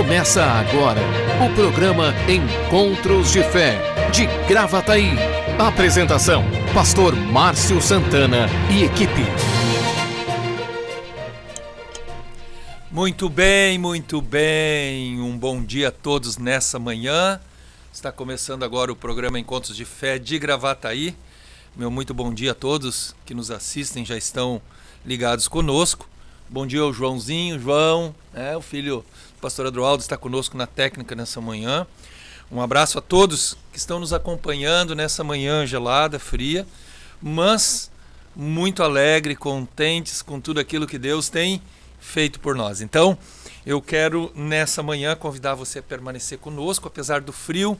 Começa agora o programa Encontros de Fé, de Gravataí. Apresentação, Pastor Márcio Santana e equipe. Muito bem, muito bem. Um bom dia a todos nessa manhã. Está começando agora o programa Encontros de Fé de Gravataí. Meu muito bom dia a todos que nos assistem, já estão ligados conosco. Bom dia ao Joãozinho, João, o filho do pastor Adroaldo está conosco na técnica nessa manhã. Um abraço a todos que estão nos acompanhando nessa manhã gelada, fria, mas muito alegre, contentes com tudo aquilo que Deus tem feito por nós. Então, eu quero nessa manhã convidar você a permanecer conosco, apesar do frio,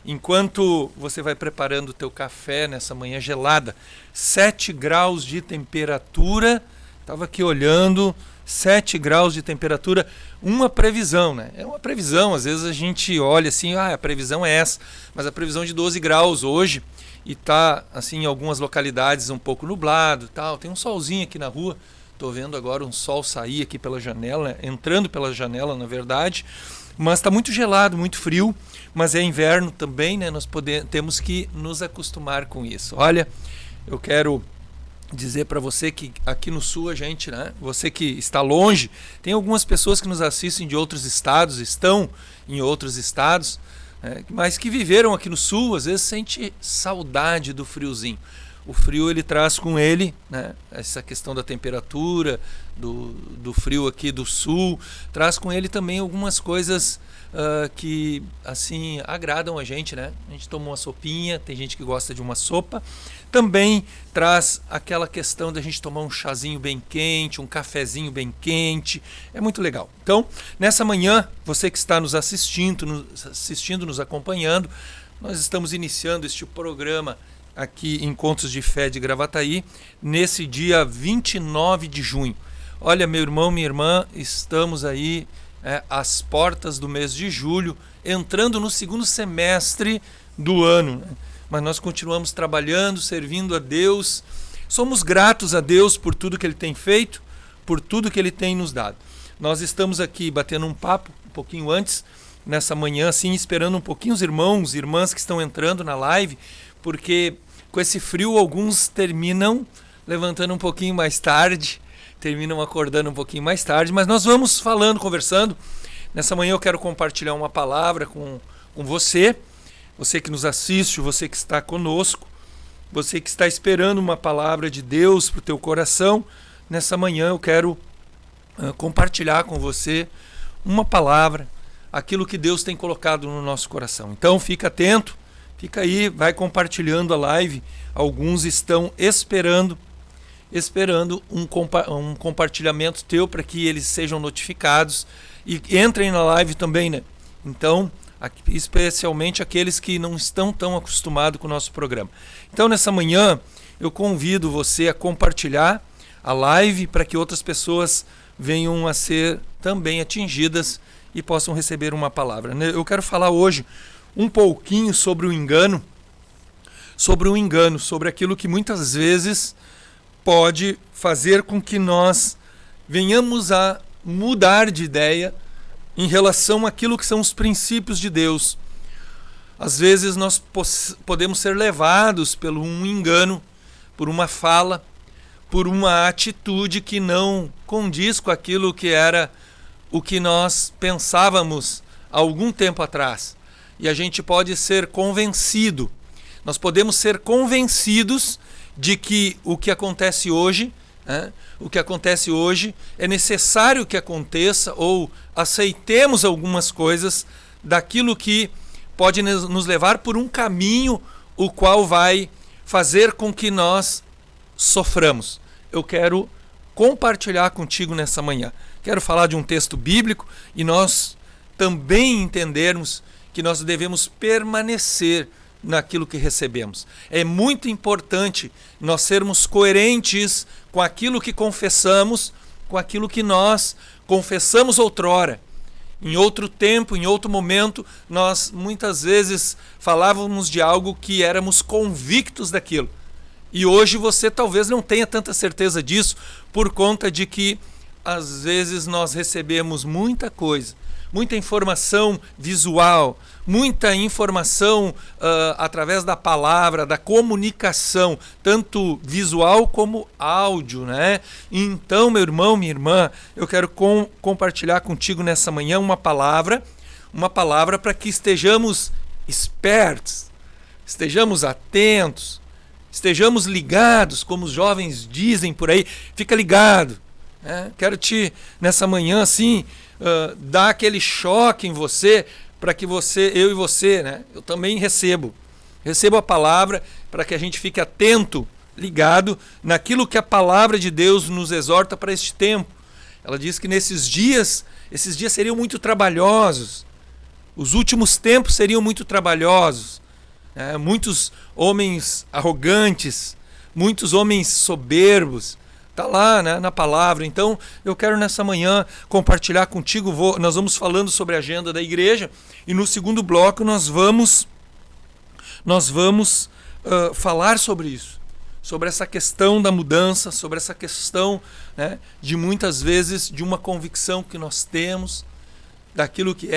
enquanto você vai preparando o teu café nessa manhã gelada. 7 graus de temperatura, estava aqui olhando, 7 graus de temperatura, uma previsão, né? É uma previsão, às vezes a gente olha assim, a previsão é essa, mas a previsão de 12 graus hoje, e está assim, em algumas localidades um pouco nublado, tal. Tem um solzinho aqui na rua, estou vendo agora um sol sair aqui pela janela, entrando pela janela, na verdade, mas está muito gelado, muito frio, mas é inverno também, né? Nós temos que nos acostumar com isso. Olha, eu quero dizer para você que aqui no sul a gente, né? Você que está longe, tem algumas pessoas que nos assistem de outros estados, estão em outros estados, mas que viveram aqui no sul, às vezes sente saudade do friozinho. O frio ele traz com ele, né, essa questão da temperatura, do frio aqui do sul, traz com ele também algumas coisas que assim agradam a gente, né? A gente toma uma sopinha, tem gente que gosta de uma sopa. Também traz aquela questão da gente tomar um chazinho bem quente, um cafezinho bem quente. É muito legal. Então, nessa manhã, você que está nos assistindo, nos acompanhando, nós estamos iniciando este programa aqui, Encontros de Fé de Gravataí, nesse dia 29 de junho. Olha, meu irmão, minha irmã, estamos aí às portas do mês de julho, entrando no segundo semestre do ano, né? Mas nós continuamos trabalhando, servindo a Deus. Somos gratos a Deus por tudo que Ele tem feito, por tudo que Ele tem nos dado. Nós estamos aqui batendo um papo um pouquinho antes, nessa manhã, assim, esperando um pouquinho os irmãos e irmãs que estão entrando na live, porque com esse frio alguns terminam levantando um pouquinho mais tarde, terminam acordando um pouquinho mais tarde, mas nós vamos falando, conversando. Nessa manhã eu quero compartilhar uma palavra com você, você que nos assiste, você que está conosco, você que está esperando uma palavra de Deus para o teu coração. Nessa manhã eu quero compartilhar com você uma palavra, aquilo que Deus tem colocado no nosso coração. Então fica atento, fica aí, vai compartilhando a live. Alguns estão esperando um compartilhamento teu para que eles sejam notificados e entrem na live também, né? Então, especialmente aqueles que não estão tão acostumados com o nosso programa. Então, nessa manhã, eu convido você a compartilhar a live para que outras pessoas venham a ser também atingidas e possam receber uma palavra. Eu quero falar hoje um pouquinho sobre o engano, sobre aquilo que muitas vezes pode fazer com que nós venhamos a mudar de ideia em relação àquilo que são os princípios de Deus. Às vezes nós podemos ser levados por um engano, por uma fala, por uma atitude que não condiz com aquilo que era o que nós pensávamos há algum tempo atrás. E a gente pode ser convencido, nós podemos ser convencidos de que o que acontece hoje é necessário que aconteça, ou aceitemos algumas coisas daquilo que pode nos levar por um caminho o qual vai fazer com que nós soframos. Eu quero compartilhar contigo nessa manhã. Quero falar de um texto bíblico e nós também entendermos que nós devemos permanecer naquilo que recebemos. É muito importante nós sermos coerentes com aquilo que confessamos, com aquilo que nós confessamos outrora. Em outro tempo, em outro momento, nós muitas vezes falávamos de algo que éramos convictos daquilo. E hoje você talvez não tenha tanta certeza disso, por conta de que às vezes nós recebemos muita coisa, muita informação visual, muita informação através da palavra, da comunicação, tanto visual como áudio, né? Então, meu irmão, minha irmã, eu quero compartilhar contigo nessa manhã uma palavra para que estejamos espertos, estejamos atentos, estejamos ligados, como os jovens dizem por aí, fica ligado. Quero te, nessa manhã, assim, dar aquele choque em você, para que eu e você, né? Eu também recebo a palavra para que a gente fique atento, ligado naquilo que a palavra de Deus nos exorta para este tempo. Ela diz que esses dias seriam muito trabalhosos, os últimos tempos seriam muito trabalhosos, muitos homens arrogantes, muitos homens soberbos. Está lá, né, na palavra. Então, eu quero nessa manhã compartilhar contigo. Nós vamos falando sobre a agenda da igreja e no segundo bloco nós vamos falar sobre isso, sobre essa questão da mudança, sobre essa questão, né, de muitas vezes de uma convicção que nós temos daquilo que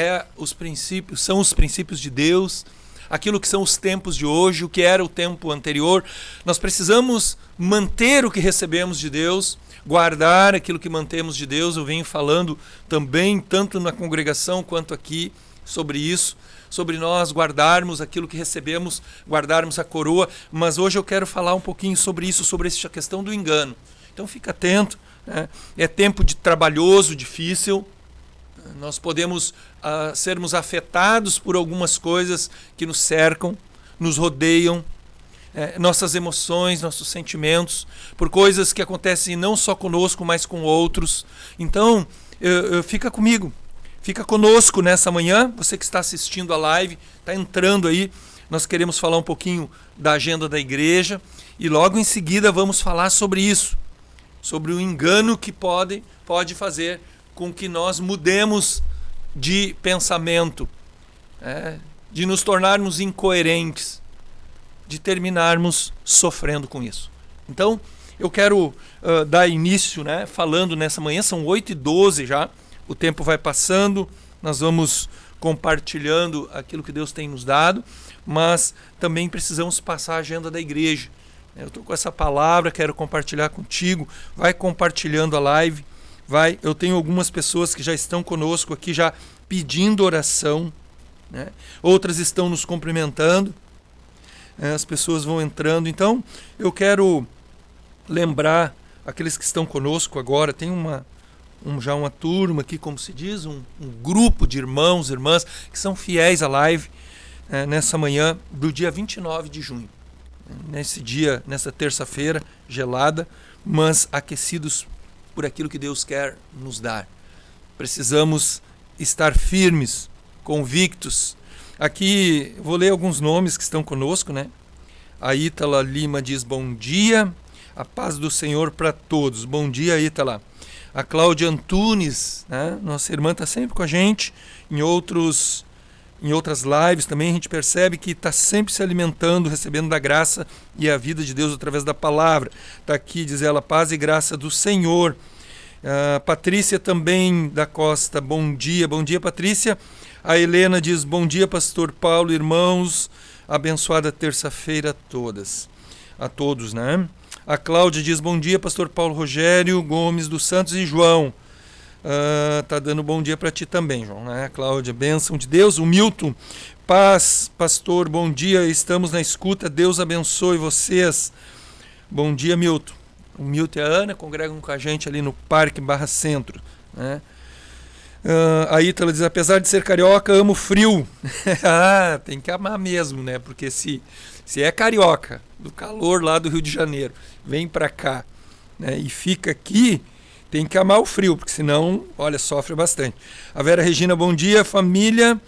são os princípios de Deus, aquilo que são os tempos de hoje, o que era o tempo anterior. Nós precisamos manter o que recebemos de Deus, guardar aquilo que mantemos de Deus. Eu venho falando também, tanto na congregação quanto aqui, sobre isso, sobre nós guardarmos aquilo que recebemos, guardarmos a coroa. Mas hoje eu quero falar um pouquinho sobre isso, sobre essa questão do engano. Então fica atento, né? É tempo trabalhoso, difícil. Nós podemos sermos afetados por algumas coisas que nos cercam, nos rodeiam, nossas emoções, nossos sentimentos, por coisas que acontecem não só conosco, mas com outros. Então, fica comigo, fica conosco nessa manhã, você que está assistindo a live, está entrando aí, nós queremos falar um pouquinho da agenda da igreja e logo em seguida vamos falar sobre isso, sobre o engano que pode fazer com que nós mudemos de pensamento, de nos tornarmos incoerentes, de terminarmos sofrendo com isso. Então, eu quero dar início, né, falando nessa manhã, são 8h12 já, o tempo vai passando, nós vamos compartilhando aquilo que Deus tem nos dado, mas também precisamos passar a agenda da igreja. Eu estou com essa palavra, quero compartilhar contigo, vai compartilhando a live, eu tenho algumas pessoas que já estão conosco aqui, já pedindo oração, né? Outras estão nos cumprimentando, as pessoas vão entrando. Então, eu quero lembrar aqueles que estão conosco agora, tem já uma turma aqui, como se diz, um grupo de irmãos e irmãs que são fiéis à live, nessa manhã do dia 29 de junho. Nesse dia, nessa terça-feira gelada, mas aquecidos por aquilo que Deus quer nos dar. Precisamos estar firmes, convictos. Aqui vou ler alguns nomes que estão conosco, né? A Ítala Lima diz bom dia, a paz do Senhor para todos. Bom dia, Ítala. A Cláudia Antunes, né? Nossa irmã está sempre com a gente. Em outras lives também a gente percebe que está sempre se alimentando, recebendo da graça e a vida de Deus através da palavra. Está aqui, diz ela, paz e graça do Senhor. Patrícia também da Costa, bom dia Patrícia. A Helena diz, bom dia pastor Paulo, irmãos, abençoada terça-feira a todos, né? A Cláudia diz, bom dia pastor Paulo Rogério Gomes dos Santos e João. Tá dando bom dia para ti também, João, né? Cláudia, bênção de Deus. O Milton, paz, pastor, bom dia, estamos na escuta, Deus abençoe vocês. Bom dia, Milton. O Milton e a Ana congregam com a gente ali no Parque Barra Centro, né? A Ítala diz, apesar de ser carioca, amo frio. Tem que amar mesmo, né? Porque se é carioca, do calor lá do Rio de Janeiro, vem para cá, né, e fica aqui, tem que amar o frio, porque senão, olha, sofre bastante. A Vera Regina, bom dia, família,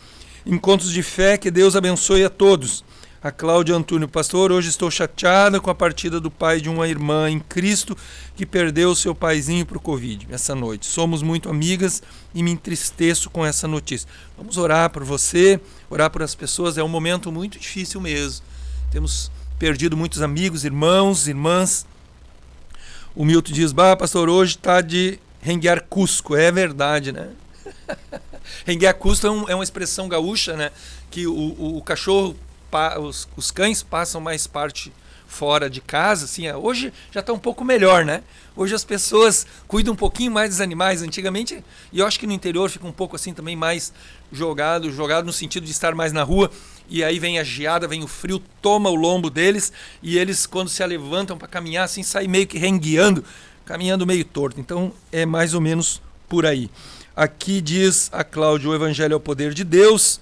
encontros de fé, que Deus abençoe a todos. A Cláudia Antônio, pastor, hoje estou chateada com a partida do pai de uma irmã em Cristo que perdeu seu paizinho para o Covid essa noite. Somos muito amigas e me entristeço com essa notícia. Vamos orar por você, orar por as pessoas, é um momento muito difícil mesmo. Temos perdido muitos amigos, irmãos, irmãs. O Milton diz, pastor, hoje está de renguear Cusco. É verdade, né? Renguear a custo é uma expressão gaúcha, né? Que o cachorro, os cães passam mais parte fora de casa, assim, hoje já está um pouco melhor, né? Hoje as pessoas cuidam um pouquinho mais dos animais. Antigamente, e eu acho que no interior fica um pouco assim também mais jogado no sentido de estar mais na rua, e aí vem a geada, vem o frio, toma o lombo deles, e eles quando se levantam para caminhar, assim, saem meio que rengueando, caminhando meio torto. Então é mais ou menos por aí. Aqui diz a Cláudia, o Evangelho é o poder de Deus.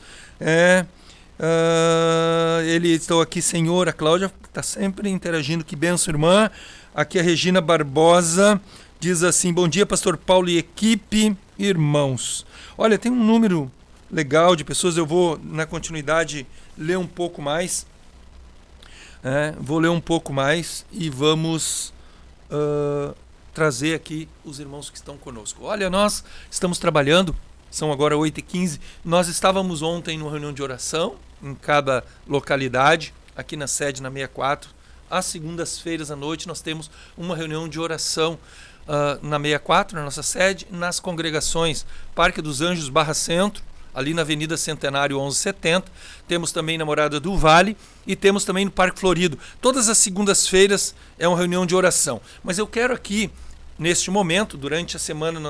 Estou aqui, Senhor. A Cláudia está sempre interagindo. Que benção, irmã. Aqui a Regina Barbosa diz assim: bom dia, pastor Paulo e equipe, irmãos. Olha, tem um número legal de pessoas. Eu vou, na continuidade, ler um pouco mais. Vou ler um pouco mais e vamos trazer aqui os irmãos que estão conosco. Olha, nós estamos trabalhando, são agora 8h15. Nós estávamos ontem numa reunião de oração em cada localidade, aqui na sede, na 64. Às segundas-feiras à noite nós temos uma reunião de oração na 64, na nossa sede, nas congregações Parque dos Anjos / Centro, ali na Avenida Centenário 1170, temos também na Morada do Vale e temos também no Parque Florido. Todas as segundas-feiras é uma reunião de oração. Mas eu quero aqui, neste momento, durante a semana,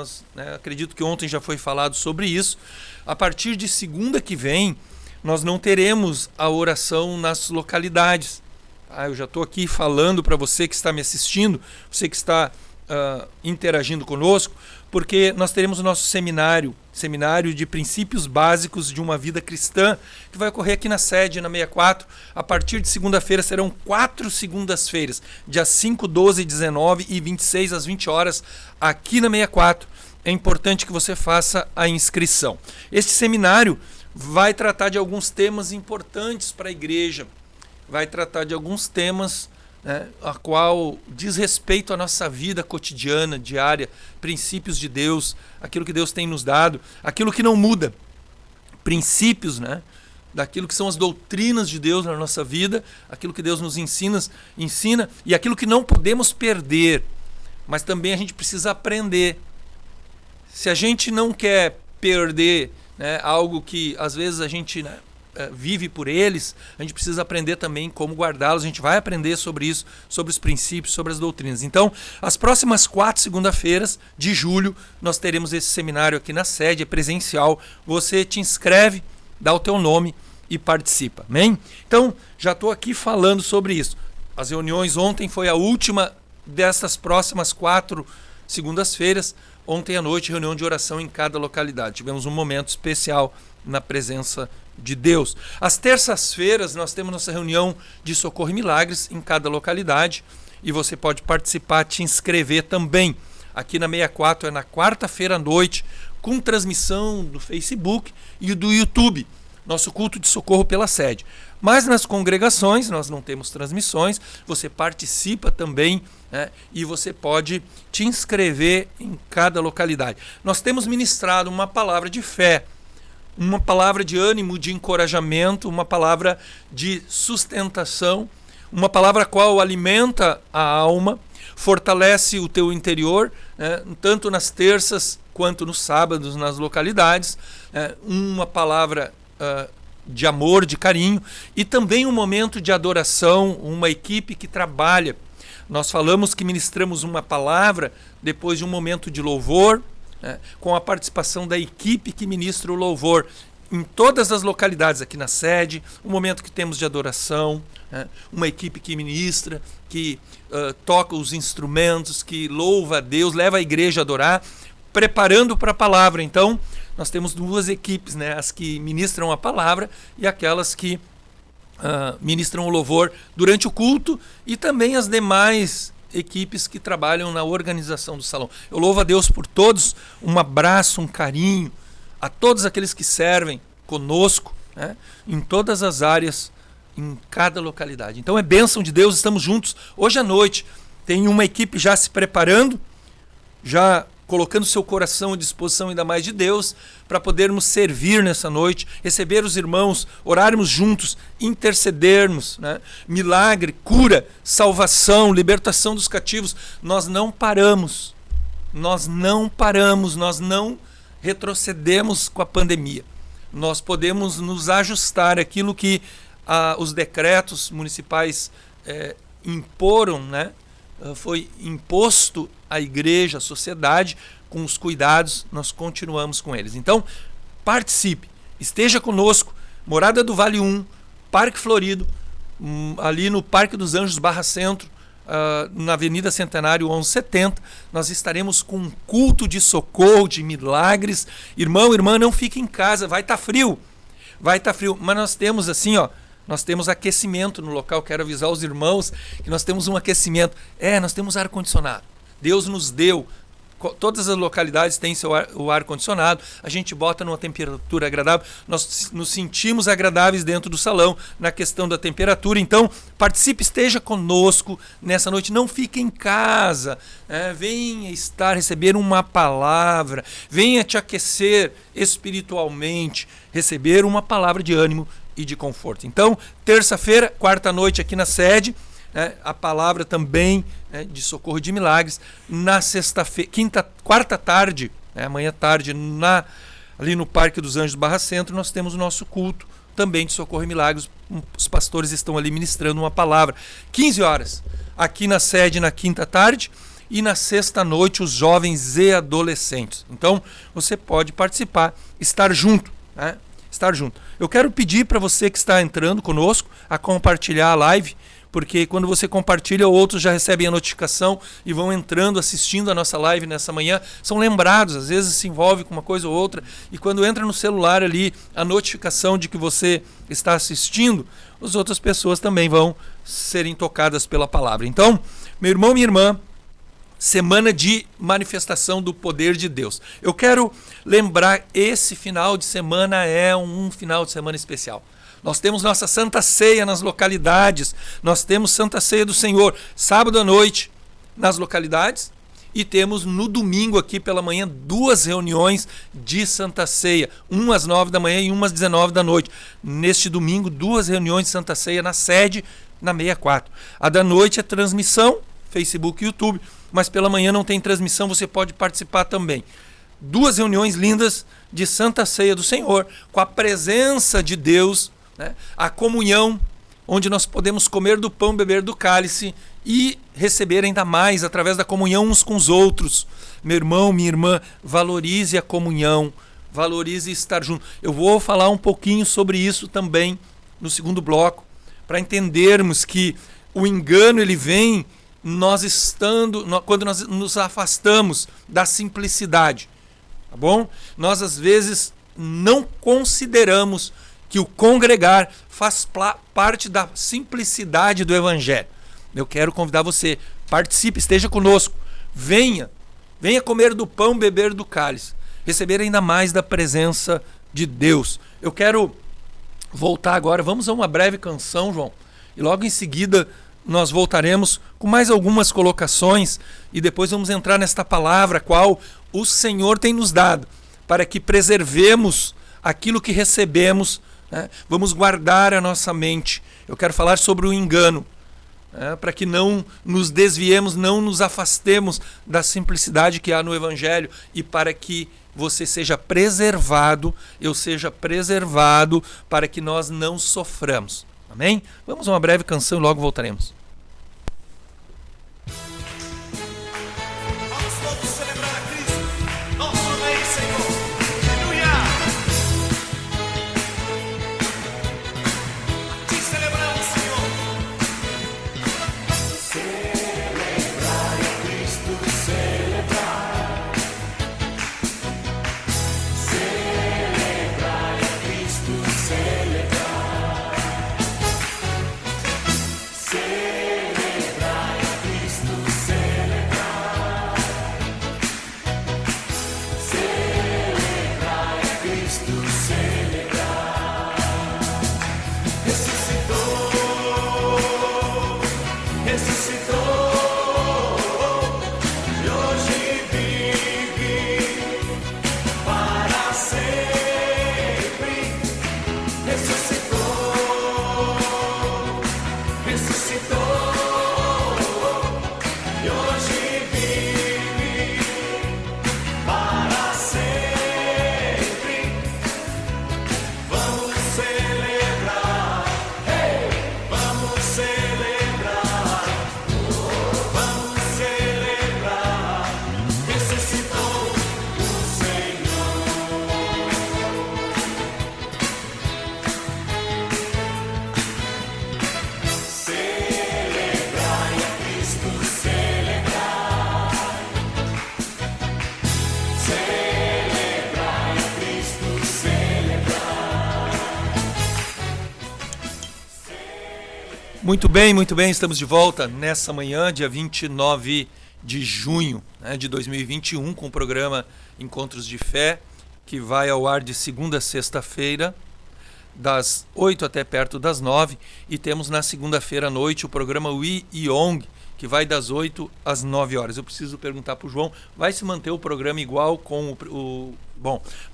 acredito que ontem já foi falado sobre isso, a partir de segunda que vem, nós não teremos a oração nas localidades. Eu já estou aqui falando para você que está me assistindo, você que está interagindo conosco, porque nós teremos o nosso seminário de princípios básicos de uma vida cristã, que vai ocorrer aqui na sede, na 64. A partir de segunda-feira serão 4 segundas-feiras, dia 5, 12, 19 e 26 às 20 horas, aqui na 64. É importante que você faça a inscrição. Este seminário vai tratar de alguns temas importantes para a igreja, vai tratar de alguns temas a qual diz respeito à nossa vida cotidiana, diária, princípios de Deus, aquilo que Deus tem nos dado, aquilo que não muda, princípios, daquilo que são as doutrinas de Deus na nossa vida, aquilo que Deus nos ensina e aquilo que não podemos perder, mas também a gente precisa aprender. Se a gente não quer perder algo que às vezes a gente vive por eles, a gente precisa aprender também como guardá-los. A gente vai aprender sobre isso, sobre os princípios, sobre as doutrinas. Então, as próximas 4 segunda-feiras de julho, nós teremos esse seminário aqui na sede, é presencial. Você te inscreve, dá o teu nome e participa, amém? Então, já estou aqui falando sobre isso. As reuniões ontem foi a última dessas próximas 4 segundas-feiras. Ontem à noite, reunião de oração em cada localidade. Tivemos um momento especial na presença de Deus. Às terças-feiras nós temos nossa reunião de socorro e milagres em cada localidade e você pode participar, te inscrever também. Aqui na 64 é na quarta-feira à noite, com transmissão do Facebook e do YouTube, nosso culto de socorro pela sede. Mas nas congregações nós não temos transmissões, você participa também, e você pode te inscrever em cada localidade. Nós temos ministrado uma palavra de fé, uma palavra de ânimo, de encorajamento, uma palavra de sustentação, uma palavra qual alimenta a alma, fortalece o teu interior, tanto nas terças quanto nos sábados nas localidades, uma palavra de amor, de carinho, e também um momento de adoração, uma equipe que trabalha. Nós falamos que ministramos uma palavra depois de um momento de louvor, com a participação da equipe que ministra o louvor em todas as localidades, aqui na sede, um momento que temos de adoração, uma equipe que ministra, que toca os instrumentos, que louva a Deus, leva a igreja a adorar, preparando para a palavra. Então, nós temos 2 equipes, as que ministram a palavra e aquelas que ministram o louvor durante o culto, e também as demais equipes que trabalham na organização do salão. Eu louvo a Deus por todos, um abraço, um carinho a todos aqueles que servem conosco, em todas as áreas, em cada localidade. Então é bênção de Deus, estamos juntos. Hoje à noite tem uma equipe já se preparando, já colocando seu coração à disposição ainda mais de Deus, para podermos servir nessa noite, receber os irmãos, orarmos juntos, intercedermos, milagre, cura, salvação, libertação dos cativos. Nós não paramos, nós não retrocedemos com a pandemia. Nós podemos nos ajustar àquilo que os decretos municipais imporam, né? Foi imposto à igreja, à sociedade, com os cuidados, nós continuamos com eles. Então, participe, esteja conosco, Morada do Vale 1, Parque Florido, ali no Parque dos Anjos Barra Centro, na Avenida Centenário 1170, nós estaremos com um culto de socorro, de milagres. Irmão, irmã, não fique em casa, vai estar frio, mas nós temos assim, nós temos aquecimento no local. Quero avisar os irmãos que nós temos um aquecimento. Nós temos ar-condicionado. Deus nos deu. Todas as localidades têm o ar-condicionado. A gente bota numa temperatura agradável. Nós nos sentimos agradáveis dentro do salão na questão da temperatura. Então, participe, esteja conosco nessa noite. Não fique em casa. Venha receber uma palavra. Venha te aquecer espiritualmente. Receber uma palavra de ânimo e de conforto. Então, terça-feira, quarta noite aqui na sede, a palavra também de socorro de milagres. Na sexta-feira, quarta tarde, amanhã tarde, ali no Parque dos Anjos Barra Centro, nós temos o nosso culto também de socorro e milagres. Os pastores estão ali ministrando uma palavra. 15 horas, aqui na sede na quinta tarde, e na sexta noite os jovens e adolescentes. Então, você pode participar, estar junto, estar junto. Eu quero pedir para você que está entrando conosco a compartilhar a live, porque quando você compartilha, outros já recebem a notificação e vão entrando, assistindo a nossa live nessa manhã, são lembrados, às vezes se envolve com uma coisa ou outra, e quando entra no celular ali a notificação de que você está assistindo, as outras pessoas também vão serem tocadas pela palavra. Então, meu irmão, minha irmã, semana de manifestação do poder de Deus. Eu quero lembrar, esse final de semana é um final de semana especial. Nós temos nossa Santa Ceia nas localidades, nós temos Santa Ceia do Senhor, sábado à noite nas localidades, e temos no domingo aqui pela manhã 2 reuniões de Santa Ceia, uma às 9 da manhã e uma às 19 da noite. Neste domingo, 2 reuniões de Santa Ceia na sede, na 64. A da noite é transmissão, Facebook e YouTube, mas pela manhã não tem transmissão, você pode participar também. 2 reuniões lindas de Santa Ceia do Senhor, com a presença de Deus, a comunhão, onde nós podemos comer do pão, beber do cálice e receber ainda mais através da comunhão uns com os outros. Meu irmão, minha irmã, valorize a comunhão, valorize estar junto. Eu vou falar um pouquinho sobre isso também no segundo bloco, para entendermos que o engano ele vem quando nós nos afastamos da simplicidade, tá bom? Nós às vezes não consideramos que o congregar faz parte da simplicidade do Evangelho. Eu quero convidar você, participe, esteja conosco, venha comer do pão, beber do cálice, receber ainda mais da presença de Deus. Eu quero voltar agora, vamos a uma breve canção, João, e logo em seguida nós voltaremos com mais algumas colocações e depois vamos entrar nesta palavra qual o Senhor tem nos dado, para que preservemos aquilo que recebemos. Vamos guardar a nossa mente. Eu quero falar sobre o engano, para que não nos desviemos, não nos afastemos da simplicidade que há no Evangelho e para que você seja preservado, eu seja preservado, para que nós não soframos. Amém? Vamos a uma breve canção e logo voltaremos. Celebrar Muito bem, estamos de volta nessa manhã, dia 29 de junho, né, de 2021, com o programa Encontros de Fé, que vai ao ar de segunda a sexta-feira, das 8 até perto das 9, e temos na segunda-feira à noite o programa Wi Yong, que vai das 8 às 9 horas. Eu preciso perguntar para o João, vai se manter o programa igual com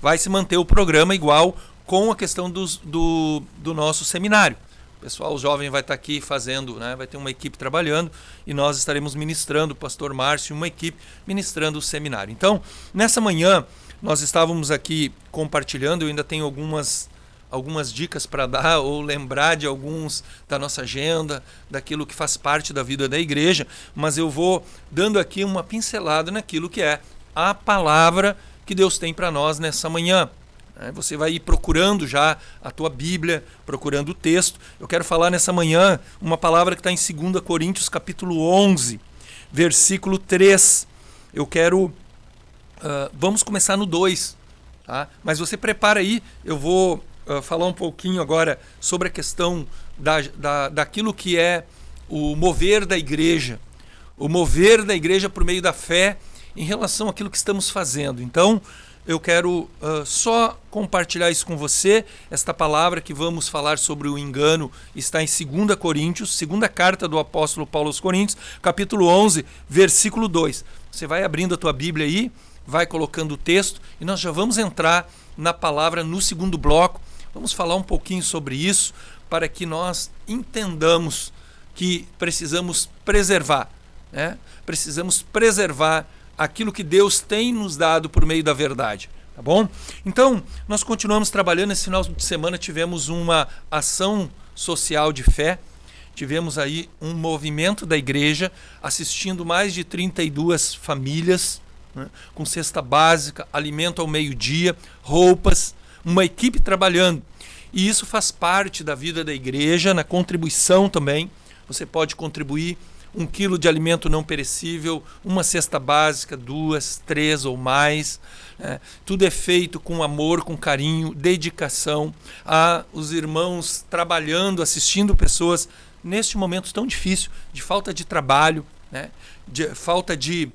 vai se manter o programa igual com a questão do nosso seminário. O pessoal jovem vai estar aqui fazendo, né, vai ter uma equipe trabalhando e nós estaremos ministrando, o pastor Márcio e uma equipe ministrando o seminário. Então, nessa manhã, nós estávamos aqui compartilhando, eu ainda tenho algumas dicas para dar ou lembrar de alguns da nossa agenda, daquilo que faz parte da vida da igreja, mas eu vou dando aqui uma pincelada naquilo que é a palavra que Deus tem para nós nessa manhã. Você vai ir procurando já a tua Bíblia, procurando o texto. Eu quero falar nessa manhã uma palavra que está em 2 Coríntios capítulo 11, versículo 3. Eu quero... vamos começar no 2, tá? Mas você prepara aí, eu vou falar um pouquinho agora sobre a questão daquilo que é o mover da igreja. O mover da igreja por meio da fé em relação àquilo que estamos fazendo. Então, eu quero só compartilhar isso com você. Esta palavra que vamos falar sobre o engano está em 2 Coríntios, segunda carta do apóstolo Paulo aos Coríntios, capítulo 11, versículo 2. Você vai abrindo a tua Bíblia aí, vai colocando o texto e nós já vamos entrar na palavra no segundo bloco. Vamos falar um pouquinho sobre isso para que nós entendamos que precisamos preservar, né? Precisamos preservar aquilo que Deus tem nos dado por meio da verdade, tá bom? Então, nós continuamos trabalhando. Esse final de semana tivemos uma ação social de fé, tivemos aí um movimento da igreja, assistindo mais de 32 famílias, né, com cesta básica, alimento ao meio-dia, roupas, uma equipe trabalhando. E isso faz parte da vida da igreja, na contribuição também. Você pode contribuir 1 quilo de alimento não perecível, uma cesta básica, 2, 3 ou mais. Tudo é feito com amor, com carinho, dedicação. Os irmãos trabalhando, assistindo pessoas neste momento tão difícil, de falta de trabalho, né? De falta de,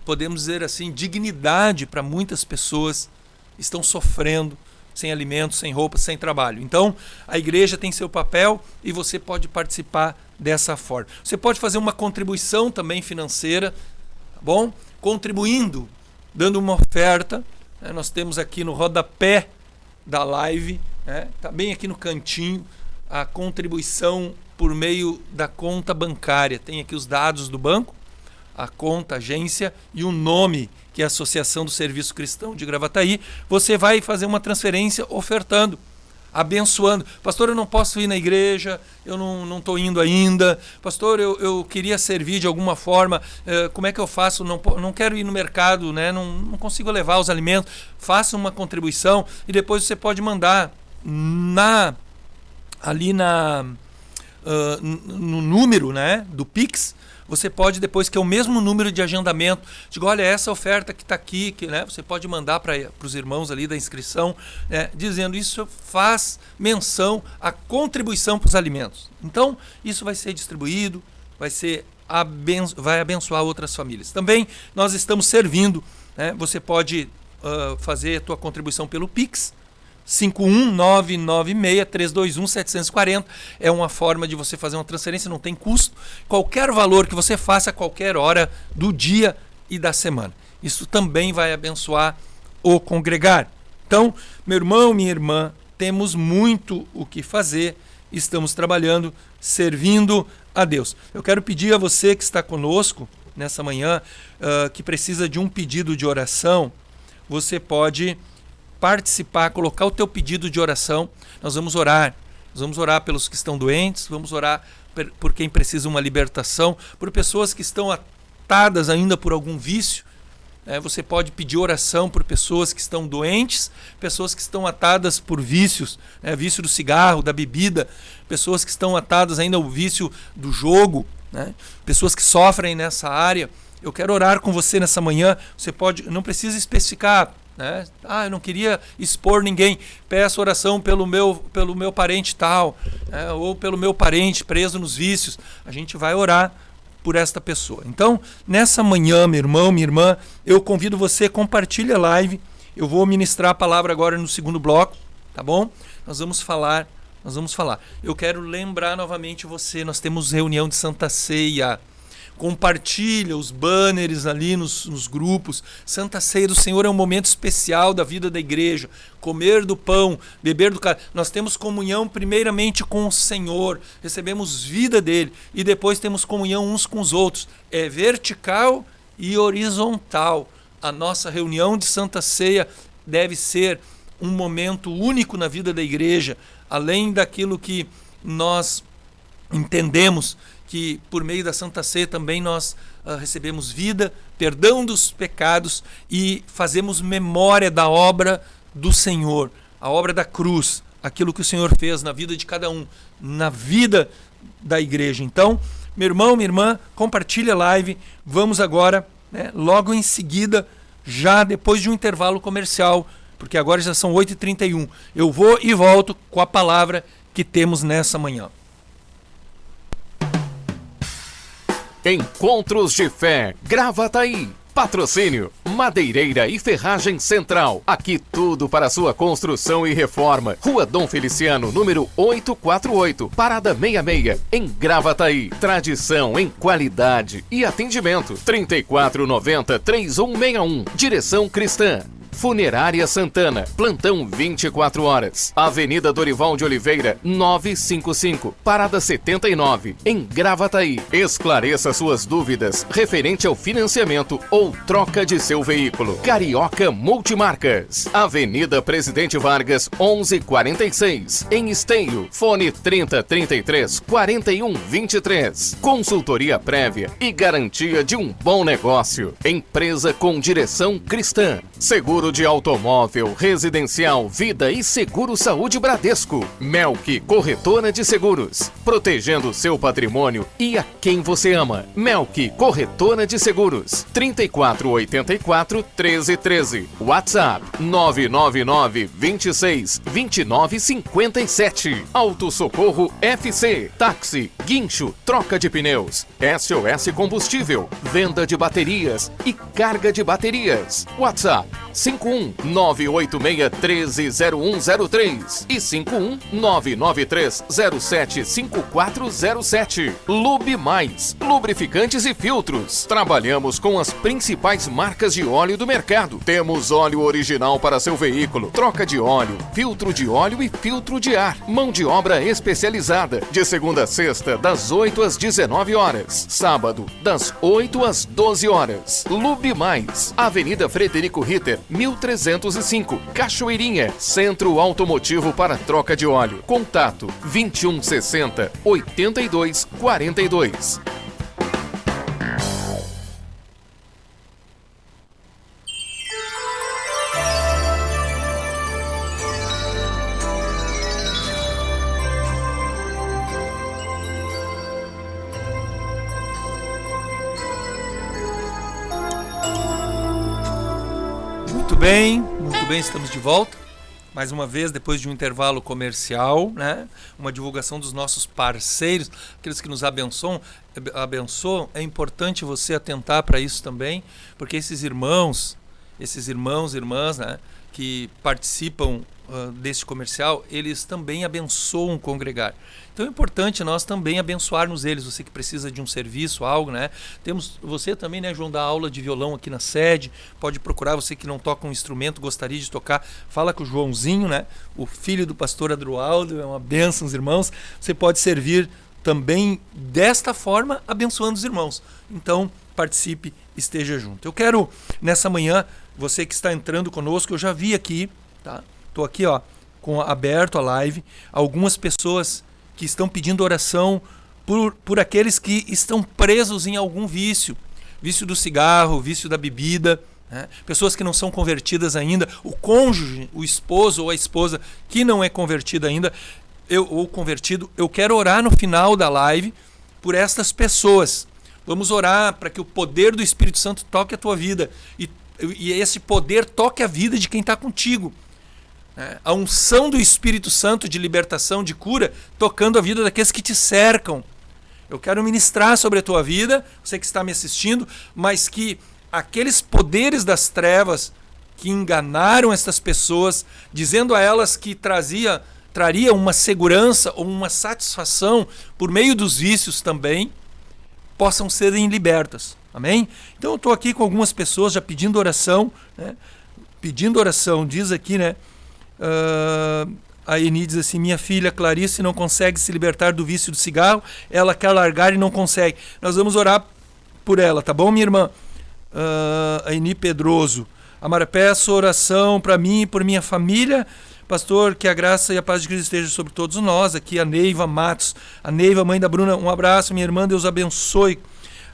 podemos dizer assim, dignidade para muitas pessoas. Estão sofrendo, sem alimento, sem roupa, sem trabalho. Então, a igreja tem seu papel e você pode participar dessa forma. Você pode fazer uma contribuição também financeira, tá bom? Contribuindo, dando uma oferta. Nós temos aqui no rodapé da live, tá bem aqui no cantinho, a contribuição por meio da conta bancária. Tem aqui os dados do banco, a conta, agência e o nome, que é a Associação do Serviço Cristão de Gravataí. Você vai fazer uma transferência ofertando, abençoando. Pastor, eu não posso ir na igreja, eu não estou indo ainda. Pastor, eu queria servir de alguma forma, como é que eu faço? Não quero ir no mercado, né? Não consigo levar os alimentos. Faça uma contribuição e depois você pode mandar no número, né, do Pix. Você pode depois, que é o mesmo número de agendamento, digo, olha, essa oferta que está aqui, né, você pode mandar para os irmãos ali da inscrição, dizendo, isso faz menção à contribuição para os alimentos. Então, isso vai ser distribuído, vai abençoar outras famílias. Também nós estamos servindo, né, você pode fazer a tua contribuição pelo Pix, 51996-321-740. É uma forma de você fazer uma transferência, não tem custo. Qualquer valor que você faça a qualquer hora do dia e da semana. Isso também vai abençoar o congregar. Então, meu irmão, minha irmã, temos muito o que fazer. Estamos trabalhando, servindo a Deus. Eu quero pedir a você que está conosco nessa manhã, que precisa de um pedido de oração, você pode participar, colocar o teu pedido de oração. Nós vamos orar pelos que estão doentes, vamos orar por quem precisa uma libertação, por pessoas que estão atadas ainda por algum vício. Você pode pedir oração por pessoas que estão doentes, pessoas que estão atadas por vícios, vício do cigarro, da bebida, pessoas que estão atadas ainda ao vício do jogo, né? Pessoas que sofrem nessa área. Eu quero orar com você nessa manhã. Você pode, não precisa especificar, né? Eu não queria expor ninguém, peço oração pelo meu parente tal, ou pelo meu parente preso nos vícios. A gente vai orar por esta pessoa. Então, nessa manhã, meu irmão, minha irmã, eu convido você, compartilhe a live. Eu vou ministrar a palavra agora no segundo bloco, tá bom? Nós vamos falar. Eu quero lembrar novamente você, nós temos reunião de Santa Ceia. Compartilha os banners ali nos grupos. Santa Ceia do Senhor é um momento especial da vida da igreja. Comer do pão, beber do cálice. Nós temos comunhão primeiramente com o Senhor, recebemos vida dele e depois temos comunhão uns com os outros. É vertical e horizontal. A nossa reunião de Santa Ceia deve ser um momento único na vida da igreja, além daquilo que nós entendemos que por meio da Santa Ceia também nós recebemos vida, perdão dos pecados e fazemos memória da obra do Senhor, a obra da cruz, aquilo que o Senhor fez na vida de cada um, na vida da igreja. Então, meu irmão, minha irmã, compartilha a live. Vamos agora, logo em seguida, já depois de um intervalo comercial, porque agora já são 8h31. Eu vou e volto com a palavra que temos nessa manhã. Encontros de Fé, Gravataí. Patrocínio, Madeireira e Ferragem Central. Aqui tudo para sua construção e reforma. Rua Dom Feliciano, número 848, Parada 66, em Gravataí. Tradição em qualidade e atendimento. 3490-3161. Direção Cristã. Funerária Santana, plantão 24 horas. Avenida Dorival de Oliveira, 955, Parada 79, em Gravataí. Esclareça suas dúvidas referente ao financiamento ou troca de seu veículo. Carioca Multimarcas, Avenida Presidente Vargas, 1146, em Esteio. Fone 3033-4123. Consultoria prévia e garantia de um bom negócio. Empresa com direção cristã. Seguro de automóvel, residencial, vida e seguro saúde Bradesco. Melk, corretora de seguros. Protegendo seu patrimônio e a quem você ama. Melk, corretora de seguros. 3484-1313. WhatsApp 999-26-2957. Auto Socorro FC. Táxi, guincho, troca de pneus. SOS Combustível. Venda de baterias e carga de baterias. WhatsApp 51-986-130103 e 51-993-075407. Lube Mais, lubrificantes e filtros. Trabalhamos com as principais marcas de óleo do mercado. Temos óleo original para seu veículo, troca de óleo, filtro de óleo e filtro de ar. Mão de obra especializada, de segunda a sexta, das 8 às 19 horas. Sábado, das 8 às 12 horas. Lube Mais, Avenida Frederico Ritter, 1305, Cachoeirinha, Centro Automotivo para troca de óleo. Contato 2160-8242. Muito bem, estamos de volta. Mais uma vez, depois de um intervalo comercial, uma divulgação dos nossos parceiros, aqueles que nos abençoam. É importante você atentar para isso também, porque esses irmãos e irmãs, que participam deste comercial, eles também abençoam o congregar. Então é importante nós também abençoarmos eles. Você que precisa de um serviço, algo, Temos você também, João, dá aula de violão aqui na sede. Pode procurar, você que não toca um instrumento, gostaria de tocar, fala com o Joãozinho, o filho do pastor Adroaldo, é uma bênção, os irmãos. Você pode servir também desta forma, abençoando os irmãos. Então, participe, esteja junto. Eu quero, nessa manhã, você que está entrando conosco, eu já vi aqui, Estou aqui, aberto a live, algumas pessoas que estão pedindo oração por aqueles que estão presos em algum vício do cigarro, vício da bebida, pessoas que não são convertidas ainda, o cônjuge, o esposo ou a esposa que não é convertida ainda, ou convertido. Eu quero orar no final da live por estas pessoas. Vamos orar para que o poder do Espírito Santo toque a tua vida e e esse poder toque a vida de quem está contigo. A unção do Espírito Santo de libertação, de cura, tocando a vida daqueles que te cercam. Eu quero ministrar sobre a tua vida, você que está me assistindo, mas que aqueles poderes das trevas que enganaram estas pessoas, dizendo a elas que traria uma segurança ou uma satisfação por meio dos vícios também, possam serem libertas. Amém? Então eu estou aqui com algumas pessoas já pedindo oração, né? Pedindo oração, diz aqui, né? A Eni diz assim: minha filha Clarice não consegue se libertar do vício do cigarro, ela quer largar e não consegue. Nós vamos orar por ela, tá bom, minha irmã? A Eni Pedroso: Amara, peço oração para mim e por minha família, pastor, que a graça e a paz de Cristo estejam sobre todos nós. Aqui a Neiva Matos, a Neiva, mãe da Bruna, um abraço, minha irmã, Deus abençoe.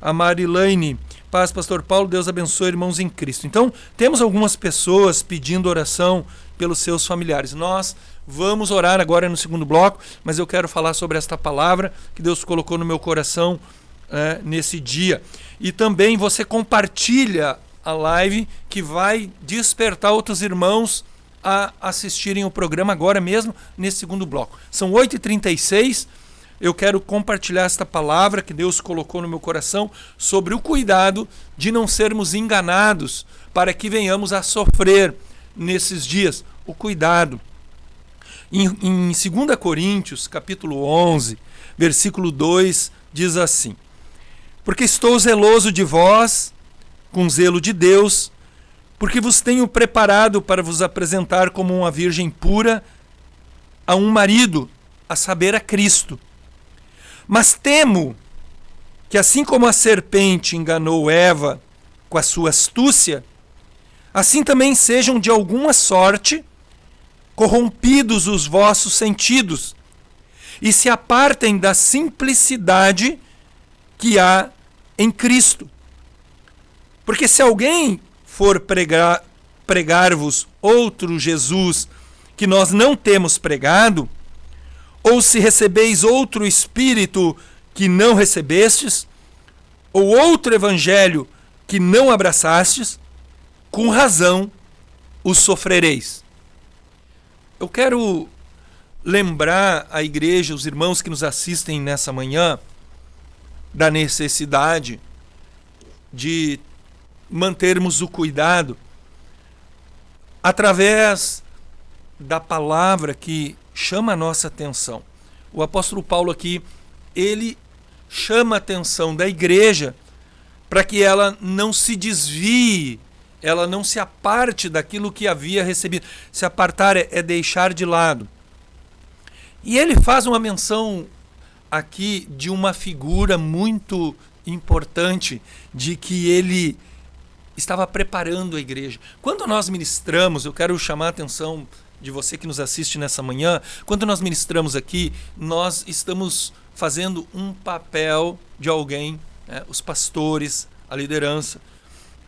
A Marilane: paz, pastor Paulo, Deus abençoe, irmãos em Cristo. Então, temos algumas pessoas pedindo oração pelos seus familiares. Nós vamos orar agora no segundo bloco, mas eu quero falar sobre esta palavra que Deus colocou no meu coração nesse dia. E também você compartilha a live, que vai despertar outros irmãos a assistirem o programa agora mesmo, nesse segundo bloco. São 8h36, eu quero compartilhar esta palavra que Deus colocou no meu coração sobre o cuidado de não sermos enganados para que venhamos a sofrer nesses dias. O cuidado. Em 2 Coríntios, capítulo 11, versículo 2, diz assim: porque estou zeloso de vós, com zelo de Deus, porque vos tenho preparado para vos apresentar como uma virgem pura a um marido, a saber, a Cristo. Mas temo que, assim como a serpente enganou Eva com a sua astúcia, assim também sejam de alguma sorte corrompidos os vossos sentidos e se apartem da simplicidade que há em Cristo. Porque se alguém for pregar-vos outro Jesus que nós não temos pregado, ou se recebeis outro Espírito que não recebestes, ou outro Evangelho que não abraçastes, com razão os sofrereis. Eu quero lembrar a igreja, os irmãos que nos assistem nessa manhã, da necessidade de mantermos o cuidado através da palavra que chama a nossa atenção. O apóstolo Paulo aqui, ele chama a atenção da igreja para que ela não se desvie, ela não se aparte daquilo que havia recebido. Se apartar é deixar de lado. E ele faz uma menção aqui de uma figura muito importante, de que ele estava preparando a igreja. Quando nós ministramos, eu quero chamar a atenção de você que nos assiste nessa manhã, quando nós ministramos aqui, nós estamos fazendo um papel de alguém, né, os pastores, a liderança,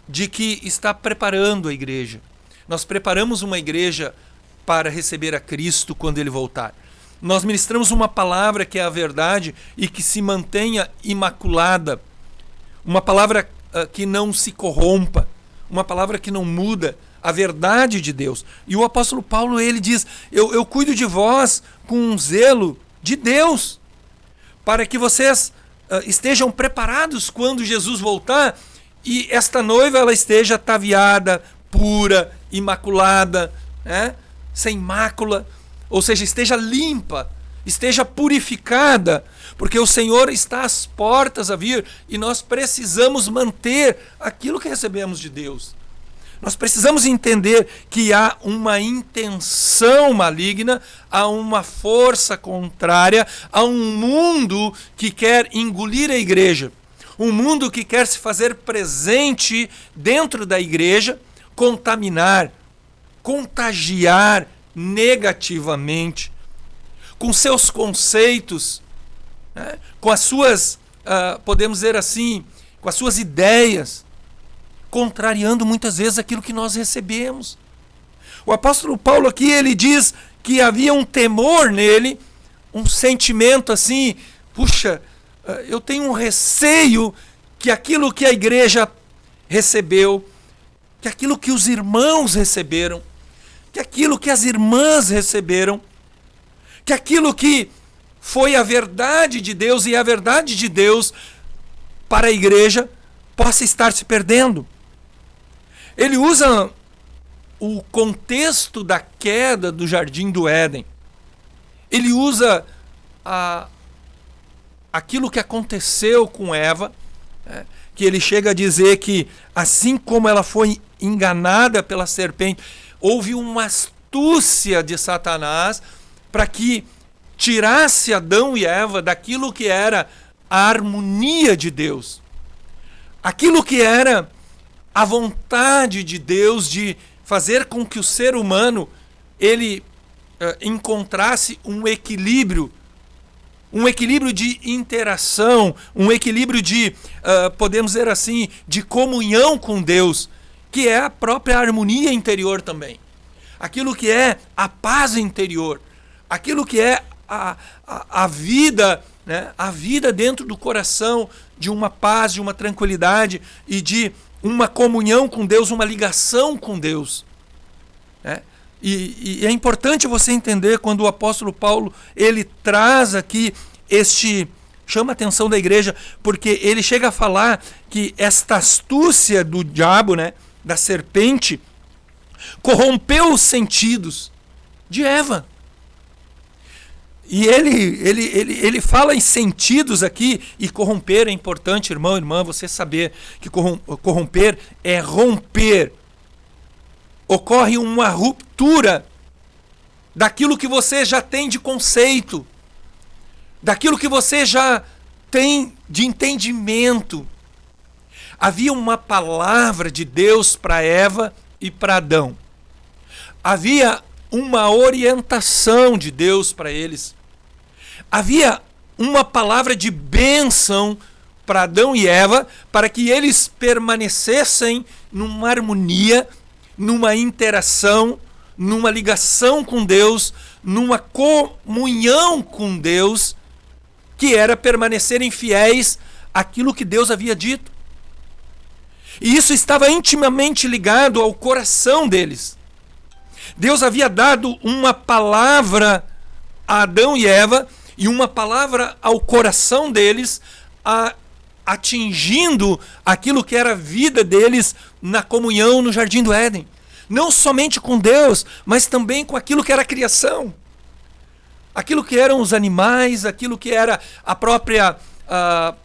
de que está preparando a igreja. Nós preparamos uma igreja para receber a Cristo quando Ele voltar. Nós ministramos uma palavra que é a verdade e que se mantenha imaculada, uma palavra que não se corrompa, uma palavra que não muda, a verdade de Deus. E o apóstolo Paulo, ele diz: eu cuido de vós com um zelo de Deus, para que vocês estejam preparados quando Jesus voltar e esta noiva ela esteja ataviada, pura, imaculada, né? Sem mácula, ou seja, esteja limpa, esteja purificada, porque o Senhor está às portas a vir e nós precisamos manter aquilo que recebemos de Deus. Nós precisamos entender que há uma intenção maligna, há uma força contrária, há um mundo que quer engolir a igreja, um mundo que quer se fazer presente dentro da igreja, contaminar, contagiar negativamente, com seus conceitos, né? Com as suas, podemos dizer assim, com as suas ideias, contrariando muitas vezes aquilo que nós recebemos. O apóstolo Paulo aqui, ele diz que havia um temor nele, um sentimento assim, puxa, eu tenho um receio que aquilo que a igreja recebeu que aquilo que os irmãos receberam, que aquilo que as irmãs receberam, que aquilo que foi a verdade de Deus e a verdade de Deus para a igreja possa estar se perdendo. Ele usa o contexto da queda do Jardim do Éden. Ele usa aquilo que aconteceu com Eva, que ele chega a dizer que assim como ela foi enganada pela serpente, houve uma astúcia de Satanás para que tirasse Adão e Eva daquilo que era a harmonia de Deus, aquilo que era a vontade de Deus de fazer com que o ser humano ele encontrasse um equilíbrio de interação, um equilíbrio de, podemos dizer assim, de comunhão com Deus, que é a própria harmonia interior também. Aquilo que é a paz interior, aquilo que é a vida, né? A vida dentro do coração, de uma paz, de uma tranquilidade e de uma comunhão com Deus, uma ligação com Deus. Né? E é importante você entender quando o apóstolo Paulo ele traz aqui chama a atenção da igreja, porque ele chega a falar que esta astúcia do diabo, né, da serpente, corrompeu os sentidos de Eva. E ele fala em sentidos aqui, e corromper é importante, irmão, irmã, você saber que corromper é romper. Ocorre uma ruptura daquilo que você já tem de conceito, daquilo que você já tem de entendimento. Havia uma palavra de Deus para Eva e para Adão. Havia uma orientação de Deus para eles. Havia uma palavra de bênção para Adão e Eva, para que eles permanecessem numa harmonia, numa interação, numa ligação com Deus, numa comunhão com Deus, que era permanecerem fiéis àquilo que Deus havia dito. E isso estava intimamente ligado ao coração deles. Deus havia dado uma palavra a Adão e Eva e uma palavra ao coração deles, atingindo aquilo que era a vida deles na comunhão no Jardim do Éden. Não somente com Deus, mas também com aquilo que era a criação. Aquilo que eram os animais, aquilo que era a própria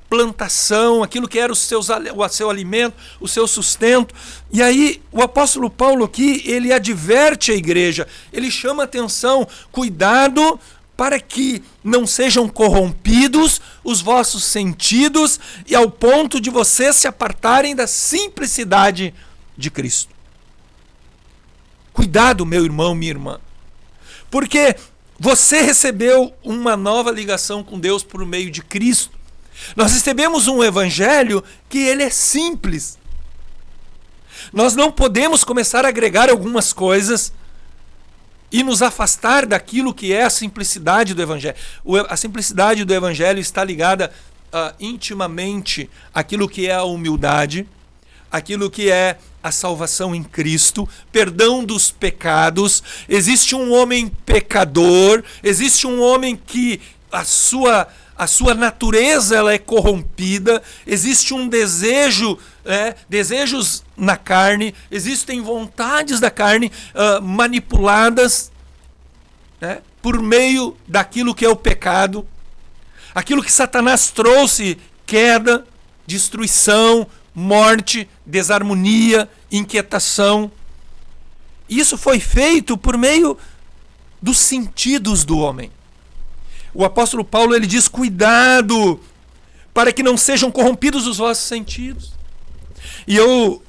plantação, aquilo que era o seu alimento, o seu sustento. E aí o apóstolo Paulo aqui, ele adverte a igreja, ele chama a atenção, cuidado para que não sejam corrompidos os vossos sentidos e ao ponto de vocês se apartarem da simplicidade de Cristo. Cuidado, meu irmão, minha irmã, porque você recebeu uma nova ligação com Deus por meio de Cristo. Nós recebemos um evangelho que ele é simples. Nós não podemos começar a agregar algumas coisas e nos afastar daquilo que é a simplicidade do evangelho. A simplicidade do evangelho está ligada intimamente àquilo que é a humildade, aquilo que é a salvação em Cristo, perdão dos pecados. Existe um homem pecador, existe um homem que a sua natureza ela é corrompida, existe um desejo, desejos na carne, existem vontades da carne manipuladas por meio daquilo que é o pecado, aquilo que Satanás trouxe, queda, destruição, morte, desarmonia, inquietação. Isso foi feito por meio dos sentidos do homem. O apóstolo Paulo ele diz: cuidado para que não sejam corrompidos os vossos sentidos. E eu,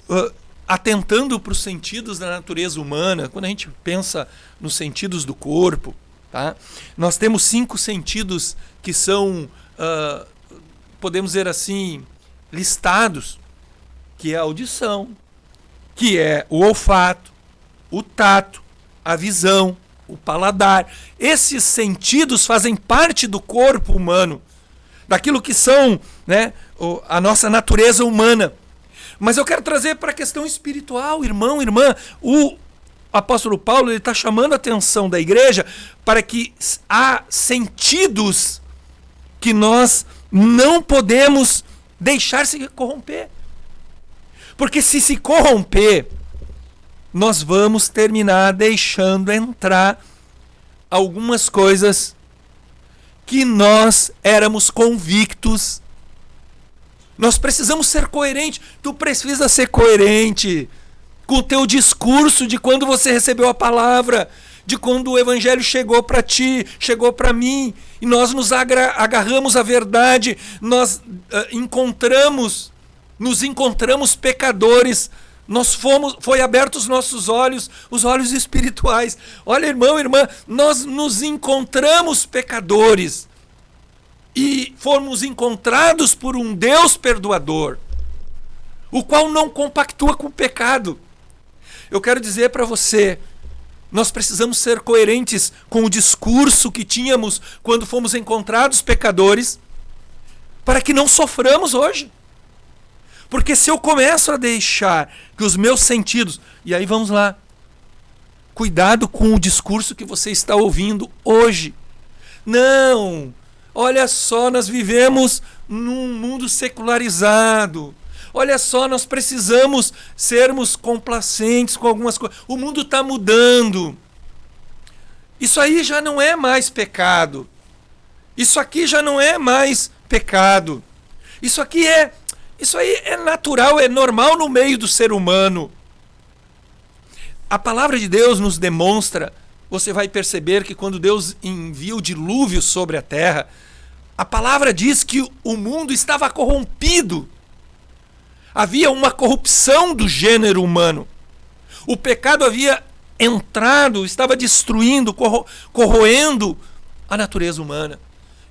atentando para os sentidos da natureza humana, quando a gente pensa nos sentidos do corpo, tá? Nós temos 5 sentidos que são, podemos dizer assim, listados, que é a audição, que é o olfato, o tato, a visão, o paladar. Esses sentidos fazem parte do corpo humano, daquilo que são, a nossa natureza humana. Mas eu quero trazer para a questão espiritual, irmão, irmã. O apóstolo Paulo está chamando a atenção da igreja para que há sentidos que nós não podemos deixar se corromper. Porque se corromper, nós vamos terminar deixando entrar algumas coisas que nós éramos convictos. Nós precisamos ser coerentes. Tu precisa ser coerente com o teu discurso de quando você recebeu a palavra, de quando o evangelho chegou para ti, chegou para mim, e nós nos agarramos à verdade, nós nos encontramos pecadores, foi abertos os nossos olhos, os olhos espirituais. Olha, irmão, irmã, nós nos encontramos pecadores e fomos encontrados por um Deus perdoador, o qual não compactua com o pecado. Eu quero dizer para você, nós precisamos ser coerentes com o discurso que tínhamos quando fomos encontrados pecadores, para que não soframos hoje. Porque se eu começo a deixar que os meus sentidos... E aí vamos lá. Cuidado com o discurso que você está ouvindo hoje. Não! Olha só, nós vivemos num mundo secularizado. Olha só, nós precisamos sermos complacentes com algumas coisas. O mundo está mudando. Isso aí já não é mais pecado. Isso aqui já não é mais pecado. Isso aí é natural, é normal no meio do ser humano. A palavra de Deus nos demonstra, você vai perceber que quando Deus envia o dilúvio sobre a terra, a palavra diz que o mundo estava corrompido. Havia uma corrupção do gênero humano. O pecado havia entrado, estava destruindo, corroendo a natureza humana.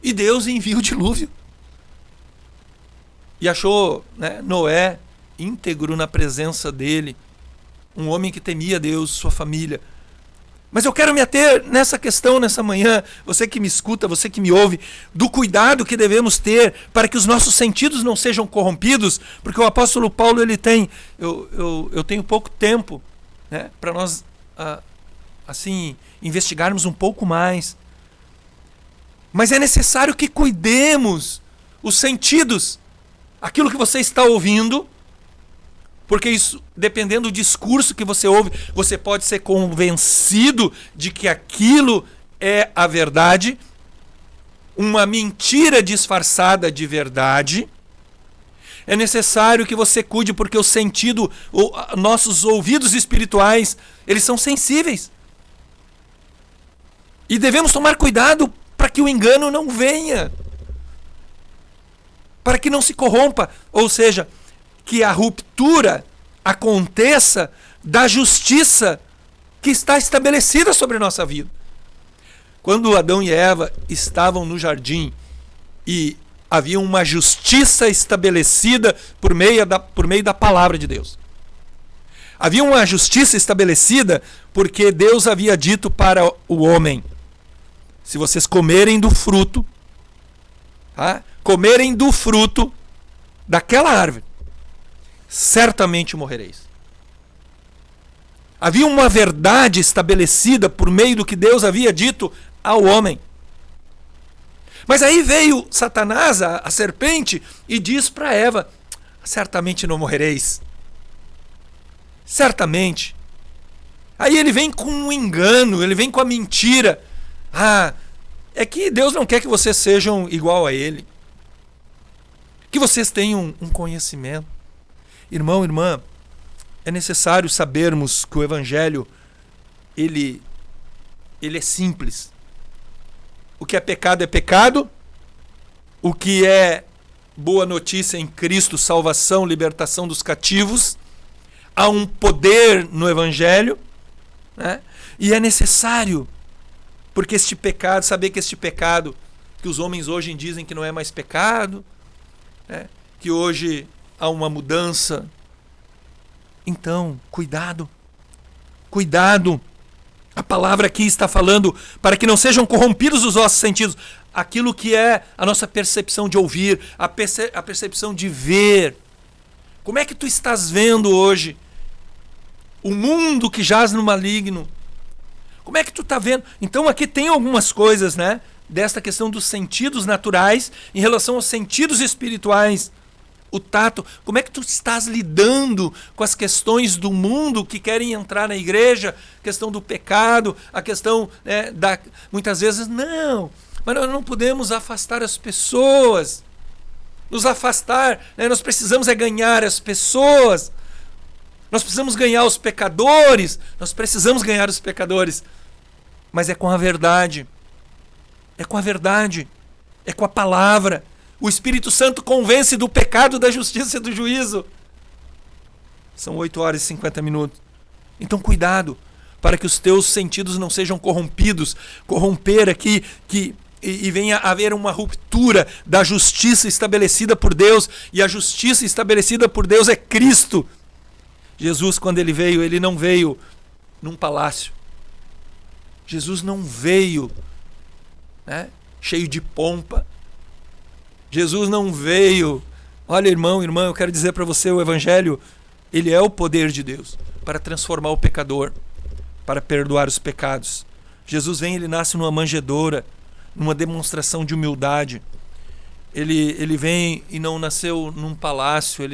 E Deus envia o dilúvio. E achou, Noé íntegro na presença dele, um homem que temia Deus, sua família. Mas eu quero me ater nessa questão nessa manhã, você que me escuta, você que me ouve, do cuidado que devemos ter para que os nossos sentidos não sejam corrompidos, porque o apóstolo Paulo, ele tem, eu tenho pouco tempo, para nós assim investigarmos um pouco mais. Mas é necessário que cuidemos os sentidos, aquilo que você está ouvindo, porque isso, dependendo do discurso que você ouve, você pode ser convencido de que aquilo é a verdade, uma mentira disfarçada de verdade. É necessário que você cuide, porque o sentido, nossos ouvidos espirituais, eles são sensíveis. E devemos tomar cuidado para que o engano não venha, para que não se corrompa, ou seja, que a ruptura aconteça da justiça que está estabelecida sobre a nossa vida. Quando Adão e Eva estavam no jardim e havia uma justiça estabelecida por meio da palavra de Deus. Havia uma justiça estabelecida porque Deus havia dito para o homem: se vocês comerem do fruto, comerem do fruto daquela árvore, certamente morrereis. Havia uma verdade estabelecida por meio do que Deus havia dito ao homem. Mas aí veio Satanás, a serpente, e diz para Eva: certamente não morrereis. Certamente. Aí ele vem com um engano, ele vem com a mentira. É que Deus não quer que vocês sejam igual a ele, que vocês tenham um conhecimento. Irmão, irmã, é necessário sabermos que o evangelho, ele é simples. O que é pecado, o que é boa notícia em Cristo, salvação, libertação dos cativos. Há um poder no evangelho, e é necessário, porque este pecado, saber que este pecado, que os homens hoje dizem que não é mais pecado, que hoje há uma mudança. Então, cuidado. A palavra aqui está falando para que não sejam corrompidos os nossos sentidos. Aquilo que é a nossa percepção de ouvir, a percepção de ver. Como é que tu estás vendo hoje o mundo que jaz no maligno? Como é que tu está vendo? Então aqui tem algumas coisas, né? Desta questão dos sentidos naturais em relação aos sentidos espirituais. O tato, como é que tu estás lidando com as questões do mundo que querem entrar na igreja, a questão do pecado, a questão muitas vezes, não, mas nós não podemos afastar as pessoas, nos afastar, né? Nós precisamos ganhar as pessoas, nós precisamos ganhar os pecadores, mas é com a verdade, é com a palavra. O Espírito Santo convence do pecado, da justiça e do juízo. São 8h50. Então cuidado, para que os teus sentidos não sejam corrompidos. Corromper aqui, e venha haver uma ruptura da justiça estabelecida por Deus. E a justiça estabelecida por Deus é Cristo. Jesus, quando ele veio, ele não veio num palácio. Jesus não veio, né, cheio de pompa. Jesus não veio... Olha, irmão, irmã, eu quero dizer para você, o Evangelho, ele é o poder de Deus para transformar o pecador, para perdoar os pecados. Jesus vem, ele nasce numa manjedoura, numa demonstração de humildade. Ele vem e não nasceu num palácio,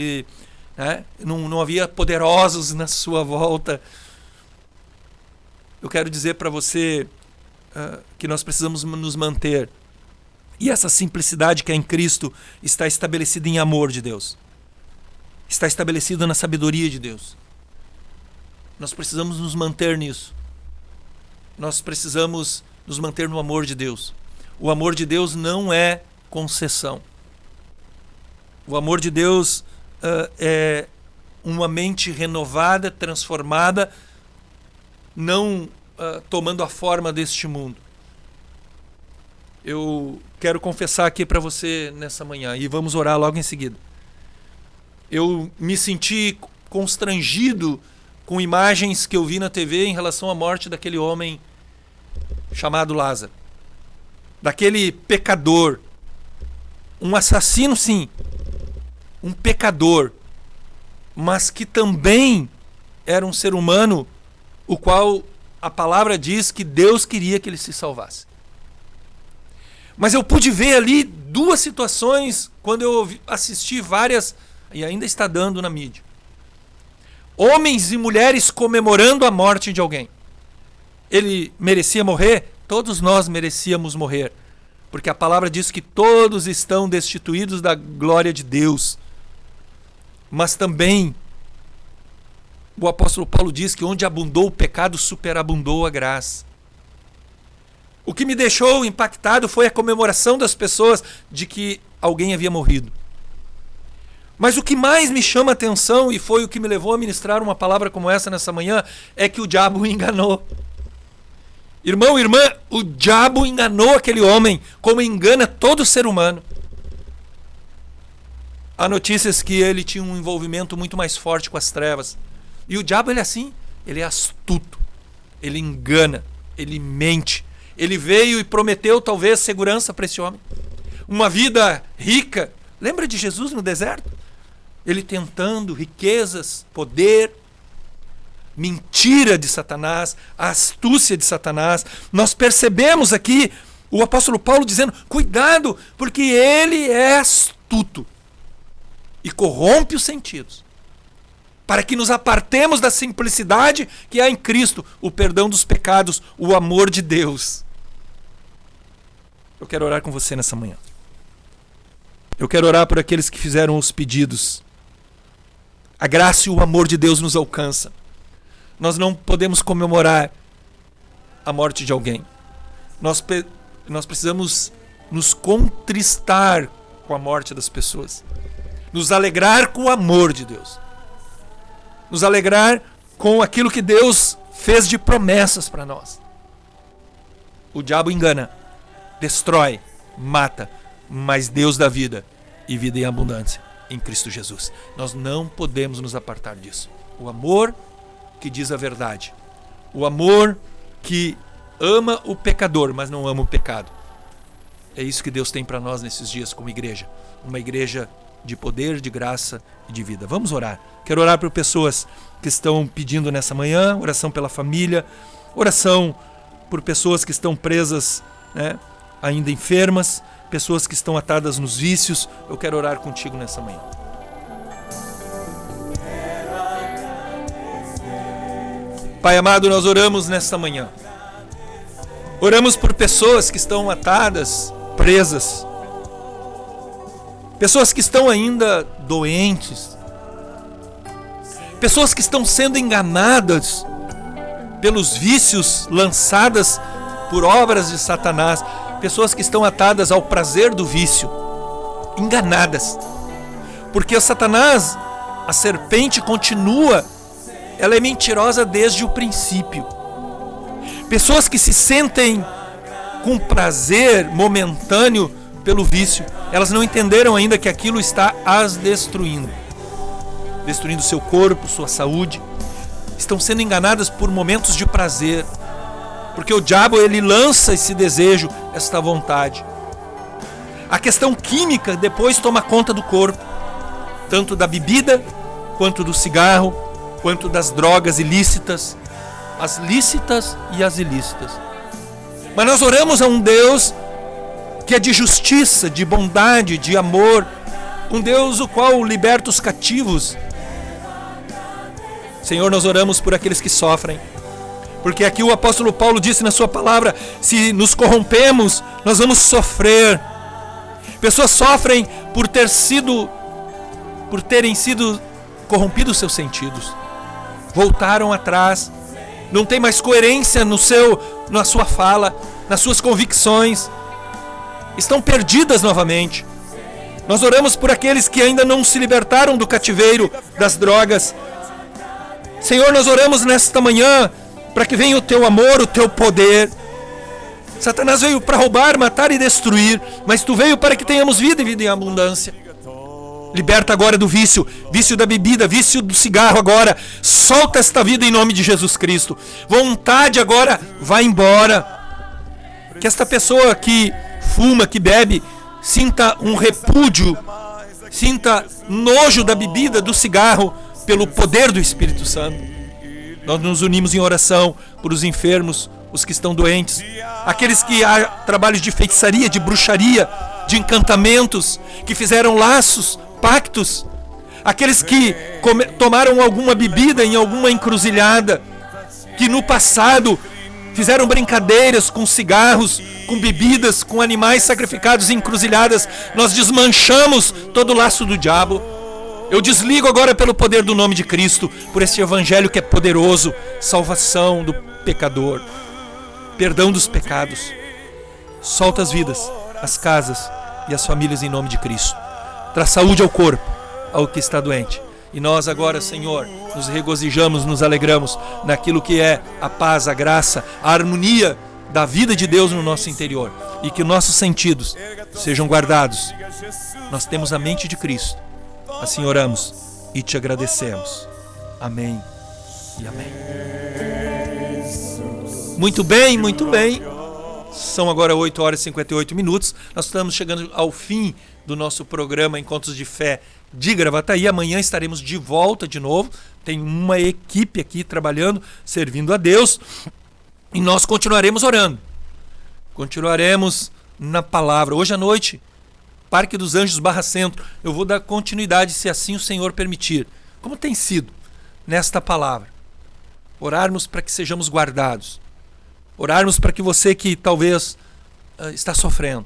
né, não havia poderosos na sua volta. Eu quero dizer para você que nós precisamos nos manter. E essa simplicidade que é em Cristo está estabelecida em amor de Deus. Está estabelecida na sabedoria de Deus. Nós precisamos nos manter nisso. Nós precisamos nos manter no amor de Deus. O amor de Deus não é concessão. O amor de Deus é uma mente renovada, transformada, não tomando a forma deste mundo. Eu quero confessar aqui para você nessa manhã, e vamos orar logo em seguida. Eu me senti constrangido com imagens que eu vi na TV em relação à morte daquele homem chamado Lázaro. Daquele pecador. Um assassino, sim. Um pecador. Mas que também era um ser humano, o qual a palavra diz que Deus queria que ele se salvasse. Mas eu pude ver ali duas situações quando eu assisti várias, e ainda está dando na mídia. Homens e mulheres comemorando a morte de alguém. Ele merecia morrer? Todos nós merecíamos morrer. Porque a palavra diz que todos estão destituídos da glória de Deus. Mas também o apóstolo Paulo diz que onde abundou o pecado, superabundou a graça. O que me deixou impactado foi a comemoração das pessoas de que alguém havia morrido. Mas o que mais me chama a atenção, e foi o que me levou a ministrar uma palavra como essa nessa manhã, é que o diabo o enganou. Irmão, irmã, o diabo enganou aquele homem, como engana todo ser humano. Há notícias que ele tinha um envolvimento muito mais forte com as trevas. E o diabo, ele é assim, ele é astuto, ele engana, ele mente. Ele veio e prometeu talvez segurança para esse homem. Uma vida rica. Lembra de Jesus no deserto? Ele tentando riquezas, poder, mentira de Satanás, a astúcia de Satanás. Nós percebemos aqui o apóstolo Paulo dizendo, cuidado, porque ele é astuto e corrompe os sentidos, para que nos apartemos da simplicidade que há em Cristo, o perdão dos pecados, o amor de Deus. Eu quero orar com você nessa manhã. Eu quero orar por aqueles que fizeram os pedidos. A graça e o amor de Deus nos alcança. Nós não podemos comemorar a morte de alguém. Nós precisamos nos contristar com a morte das pessoas. Nos alegrar com o amor de Deus. Nos alegrar com aquilo que Deus fez de promessas para nós. O diabo engana, destrói, mata, mas Deus dá vida e vida em abundância em Cristo Jesus. Nós não podemos nos apartar disso. O amor que diz a verdade. O amor que ama o pecador, mas não ama o pecado. É isso que Deus tem para nós nesses dias como igreja. Uma igreja de poder, de graça e de vida. Vamos orar. Quero orar por pessoas que estão pedindo nessa manhã, oração pela família, oração por pessoas que estão presas, né, ainda enfermas, pessoas que estão atadas nos vícios. Eu quero orar contigo nessa manhã. Pai amado, nós oramos nesta manhã. Oramos por pessoas que estão atadas, presas. Pessoas que estão ainda doentes. Pessoas que estão sendo enganadas pelos vícios lançadas por obras de Satanás. Pessoas que estão atadas ao prazer do vício. Enganadas. Porque o Satanás, a serpente, continua. Ela é mentirosa desde o princípio. Pessoas que se sentem com prazer momentâneo pelo vício, elas não entenderam ainda que aquilo está as destruindo. Destruindo seu corpo, sua saúde. Estão sendo enganadas por momentos de prazer. Porque o diabo, ele lança esse desejo, esta vontade. A questão química depois toma conta do corpo. Tanto da bebida, quanto do cigarro, quanto das drogas ilícitas. As lícitas e as ilícitas. Mas nós oramos a um Deus que é de justiça, de bondade, de amor. Um Deus o qual liberta os cativos. Senhor, nós oramos por aqueles que sofrem. Porque aqui o apóstolo Paulo disse na sua palavra, se nos corrompemos, nós vamos sofrer. Pessoas sofrem por terem sido corrompidos seus sentidos. Voltaram atrás. Não tem mais coerência na sua fala, nas suas convicções. Estão perdidas novamente. Nós oramos por aqueles que ainda não se libertaram do cativeiro das drogas. Senhor, nós oramos nesta manhã para que venha o teu amor, o teu poder. Satanás veio para roubar, matar e destruir, mas tu veio para que tenhamos vida e vida em abundância. Liberta agora do vício, vício da bebida, vício do cigarro agora. Solta esta vida em nome de Jesus Cristo. Vontade agora, vai embora. Que esta pessoa que fuma, que bebe, sinta um repúdio, sinta nojo da bebida, do cigarro, pelo poder do Espírito Santo. Nós nos unimos em oração por os enfermos, os que estão doentes, aqueles que há trabalhos de feitiçaria, de bruxaria, de encantamentos, que fizeram laços, pactos, aqueles que tomaram alguma bebida em alguma encruzilhada, que no passado fizeram brincadeiras com cigarros, com bebidas, com animais sacrificados em encruzilhadas. Nós desmanchamos todo o laço do diabo. Eu desligo agora pelo poder do nome de Cristo, por esse evangelho que é poderoso, salvação do pecador, perdão dos pecados. Solta as vidas, as casas e as famílias em nome de Cristo. Traz saúde ao corpo, ao que está doente. E nós agora, Senhor, nos regozijamos, nos alegramos naquilo que é a paz, a graça, a harmonia da vida de Deus no nosso interior. E que nossos sentidos sejam guardados. Nós temos a mente de Cristo. Assim oramos e te agradecemos. Amém e amém. Muito bem, muito bem. São agora 8 horas e 58 minutos. Nós estamos chegando ao fim do nosso programa Encontros de Fé de Gravataí. Amanhã estaremos de volta de novo. Tem uma equipe aqui trabalhando, servindo a Deus. E nós continuaremos orando. Continuaremos na palavra. Hoje à noite, Parque dos Anjos / Centro. Eu vou dar continuidade, se assim o Senhor permitir. Como tem sido nesta palavra? Orarmos para que sejamos guardados. Orarmos para que você que talvez está sofrendo,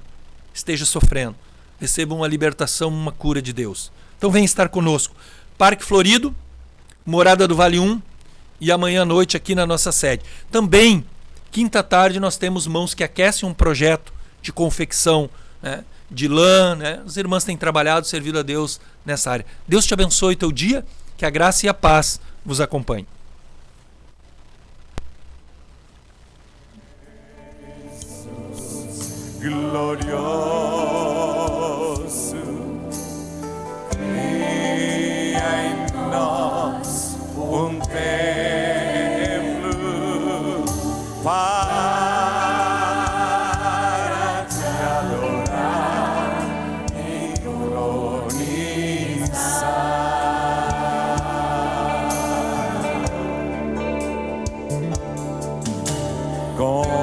esteja sofrendo, receba uma libertação, uma cura de Deus. Então vem estar conosco. Parque Florido, Morada do Vale 1 e amanhã à noite aqui na nossa sede. Também, quinta tarde, nós temos Mãos que Aquecem, um projeto de confecção, né, de lã. Né? As irmãs têm trabalhado, servido a Deus nessa área. Deus te abençoe teu dia, que a graça e a paz vos acompanhem. Glorioso, cria em nós templo para te adorar, entronizados com